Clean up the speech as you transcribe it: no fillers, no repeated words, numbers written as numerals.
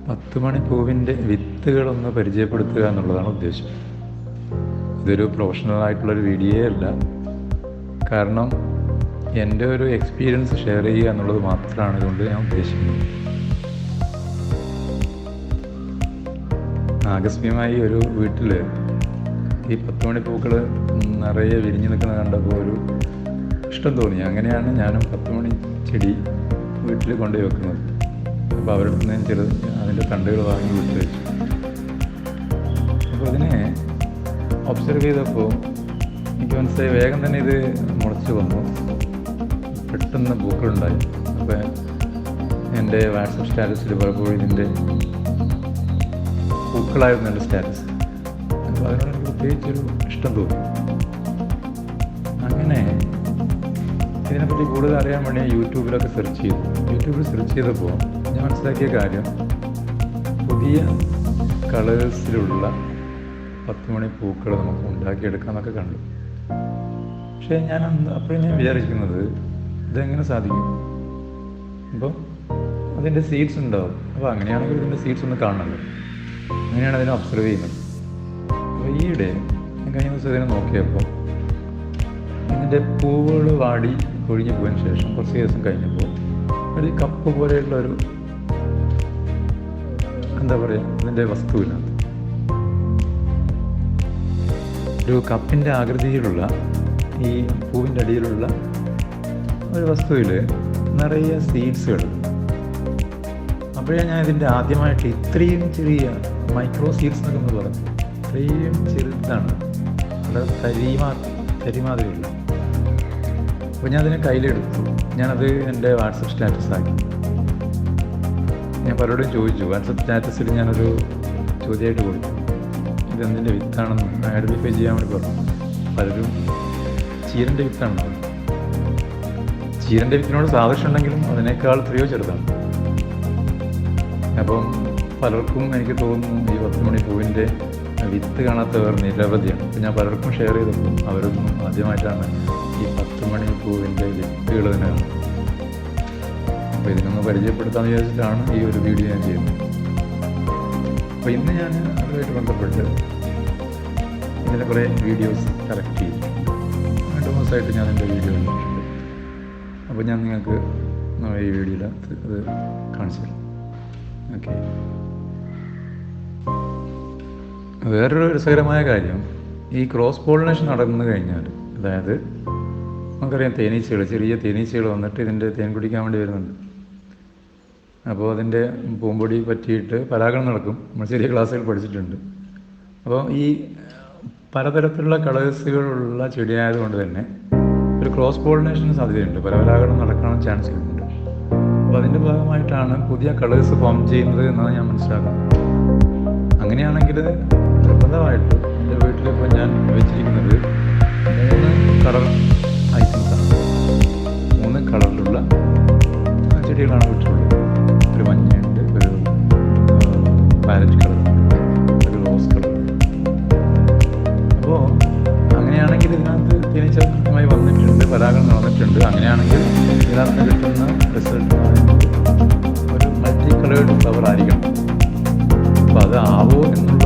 പത്തുമണി പൂവിൻ്റെ വിത്തുകളൊന്ന് പരിചയപ്പെടുത്തുക എന്നുള്ളതാണ് ഉദ്ദേശം. ഇതൊരു പ്രൊഫഷണലായിട്ടുള്ളൊരു വീഡിയോയേ അല്ല. കാരണം എൻ്റെ ഒരു എക്സ്പീരിയൻസ് ഷെയർ ചെയ്യുക എന്നുള്ളത് മാത്രമാണ് ഇതുകൊണ്ട് ഞാൻ ഉദ്ദേശിക്കുന്നത്. ആകസ്മികമായി ഒരു വീട്ടിൽ ഈ 10 മണി പൂക്കൾ നിറയെ വിരിഞ്ഞു നിൽക്കുന്നത് കണ്ടപ്പോൾ ഒരു ഇഷ്ടം തോന്നി. അങ്ങനെയാണ് ഞാനും 10 മണി ചെടി വീട്ടിൽ കൊണ്ടുപോയി വെക്കുന്നത്. അപ്പോൾ അവരുടെ അടുത്ത് ഞാൻ ചെറുത് അതിൻ്റെ തണ്ടുകൾ വാങ്ങി വീട്ടിൽ വെച്ചു. അപ്പോൾ അതിനെ ഒബ്സർവ് ചെയ്തപ്പോൾ എനിക്ക് മനസ്സിലായി, വേഗം തന്നെ ഇത് മുളച്ച് വന്നു, പെട്ടെന്ന് പൂക്കളുണ്ടായി. അപ്പോൾ എൻ്റെ വാട്സപ്പ് സ്റ്റാറ്റസിൽ പലപ്പോഴും ഇതിൻ്റെ പൂക്കളായിരുന്നു എൻ്റെ സ്റ്റാറ്റസ്. അപ്പോൾ അതിനോട് എനിക്ക് പ്രത്യേകിച്ചൊരു ഇഷ്ടം തോന്നി. അങ്ങനെ ഇതിനെപ്പറ്റി കൂടുതൽ അറിയാൻ വേണ്ടി ഞാൻ യൂട്യൂബിലൊക്കെ സെർച്ച് ചെയ്തു. യൂട്യൂബിൽ സെർച്ച് ചെയ്തപ്പോൾ ഞാൻ മനസ്സിലാക്കിയ കാര്യം, പുതിയ കളേഴ്സിലുള്ള 10 മണി പൂക്കൾ നമുക്ക് ഉണ്ടാക്കിയെടുക്കാമെന്നൊക്കെ കണ്ടു. പക്ഷേ ഞാൻ അപ്പോഴും ഞാൻ വിചാരിക്കുന്നത്, ഇതെങ്ങനെ സാധിക്കും? അപ്പോൾ അതിൻ്റെ സീഡ്സ് ഉണ്ടാവും. അപ്പോൾ അങ്ങനെയാണെങ്കിൽ ഇതിൻ്റെ സീഡ്സ് ഒന്ന് കാണണമല്ലോ. അങ്ങനെയാണ് അതിനെ ഒബ്സർവ് ചെയ്യുന്നത്. അപ്പോൾ ഈയിടെ ഞാൻ കഴിഞ്ഞ ദിവസം ഇതിനെ നോക്കിയപ്പോൾ ഇതിൻ്റെ പൂവുകൾ വാടി കൊഴിഞ്ഞു പോയതിന് ശേഷം കുറച്ച് ദിവസം കഴിഞ്ഞപ്പോൾ ഒരു കപ്പ് പോലെയുള്ളൊരു എന്താ പറയുക, ഇതിൻ്റെ വസ്തുവിനകത്ത് ഒരു കപ്പിൻ്റെ ആകൃതിയിലുള്ള ഈ പൂവിൻ്റെ അടിയിലുള്ള ഒരു വസ്തുവിൽ നിറയെ സീഡ്സുകൾ. അപ്പോഴേ ഞാൻ ഇതിൻ്റെ ആദ്യമായിട്ട് ഇത്രയും ചെറിയ മൈക്രോ സീഡ്സ് എന്നൊക്കെ ഒന്ന് പറഞ്ഞു. ഇത്രയും ചെറുതാണ്, അത് തരിമാതിരിയില്ല. അപ്പോൾ ഞാൻ അതിനെ കയ്യിലെടുത്തു. ഞാനത് എൻ്റെ വാട്സപ്പ് സ്റ്റാറ്റസാക്കി. ഞാൻ പലരോടും ചോദിച്ചു. വാട്സപ്പ് സ്റ്റാറ്റസിൽ ഞാനൊരു ചോദ്യമായിട്ട് കൊടുത്തു, ഇതെന്തിൻ്റെ വിത്താണെന്ന് ഐഡൻറ്റിഫൈ ചെയ്യാൻ വേണ്ടി പറഞ്ഞു. പലരും ചീരൻ്റെ വിത്താണെന്ന് പറഞ്ഞു. ചീരൻ്റെ വിത്തിനോട് സാദൃശ്യം ഉണ്ടെങ്കിലും അതിനേക്കാൾ എത്രയോ ചെറുതാണ്. അപ്പം പലർക്കും എനിക്ക് തോന്നുന്നു ഈ 10 മണി പൂവിൻ്റെ വിത്ത് കാണാത്തവർ നിരവധിയാണ്. അപ്പം ഞാൻ പലർക്കും ഷെയർ ചെയ്തപ്പോൾ അവരൊന്നും ആദ്യമായിട്ടാണ് ഈ 10 മണി പൂവിൻ്റെ വിത്തുകൾ തന്നെ കാണുന്നത്. അപ്പോൾ ഇതിനൊന്ന് പരിചയപ്പെടുത്താമെന്ന് വിചാരിച്ചിട്ടാണ് ഈ ഒരു വീഡിയോ ഞാൻ ചെയ്യുന്നത്. അപ്പോൾ ഇന്ന് ഞാൻ അതുമായിട്ട് ബന്ധപ്പെട്ട് ഇതിൻ്റെ കുറേ വീഡിയോസ് കളക്ട് ചെയ്തു. 2 ദിവസമായിട്ട് ഞാൻ എൻ്റെ വീഡിയോ ഇട്ടിട്ടുണ്ട്. അപ്പോൾ ഞാൻ നിങ്ങൾക്ക് ഈ വീഡിയോയിൽ അത് കാണിച്ചു തരാം. ഓക്കെ. വേറൊരു രസകരമായ കാര്യം, ഈ ക്രോസ് പോളിനേഷൻ നടന്നു കഴിഞ്ഞാൽ, അതായത് നമുക്കറിയാം തേനീച്ചകൾ, ചെറിയ തേനീച്ചകൾ വന്നിട്ട് ഇതിൻ്റെ തേൻ കുടിക്കാൻ വേണ്ടി വരുന്നുണ്ട്. അപ്പോൾ അതിൻ്റെ പൂമ്പൊടി പറ്റിയിട്ട് പരാഗണം നടക്കും. നമ്മൾ ചെറിയ ക്ലാസ്സുകൾ പഠിച്ചിട്ടുണ്ട്. അപ്പോൾ ഈ പലതരത്തിലുള്ള കളേഴ്സുകളുള്ള ചെടിയായതുകൊണ്ട് തന്നെ ഒരു ക്രോസ് പോളിനേഷന് സാധ്യതയുണ്ട്, പരാഗണം നടക്കാൻ ചാൻസ് ഉണ്ട്. അപ്പോൾ അതിൻ്റെ ഭാഗമായിട്ടാണ് പുതിയ കളേഴ്സ് ഫോം ചെയ്യുന്നത് എന്നാണ് ഞാൻ മനസ്സിലാക്കുന്നത്. അങ്ങനെയാണെങ്കിൽ നിർബന്ധമായിട്ട് എൻ്റെ വീട്ടിലിപ്പോൾ ഞാൻ വെച്ചിരിക്കുന്നത് 3 കളർ ഐറ്റംസാണ്. 3 കളറിലുള്ള ചെടികളാണ് വീട്ടിലുള്ളത്. ഒരു മഞ്ഞയുണ്ട്, ഒരു വയലറ്റ് കളറുണ്ട്, ഒരു റോസ് കളറുണ്ട്. അപ്പോൾ അങ്ങനെയാണെങ്കിൽ ഇതിനകത്ത് തേനീച്ച കൃത്യമായി വന്നിട്ടുണ്ട്, പരാഗണം നടന്നിട്ടുണ്ട്. അങ്ങനെയാണെങ്കിൽ ഇതിനകത്ത് കിട്ടുന്ന റിസൾട്ട് ഒരു മൾട്ടി കളേർഡ് ഫ്ലവർ ആയിരിക്കണം. അപ്പോൾ അത് ആവോ എന്നുള്ള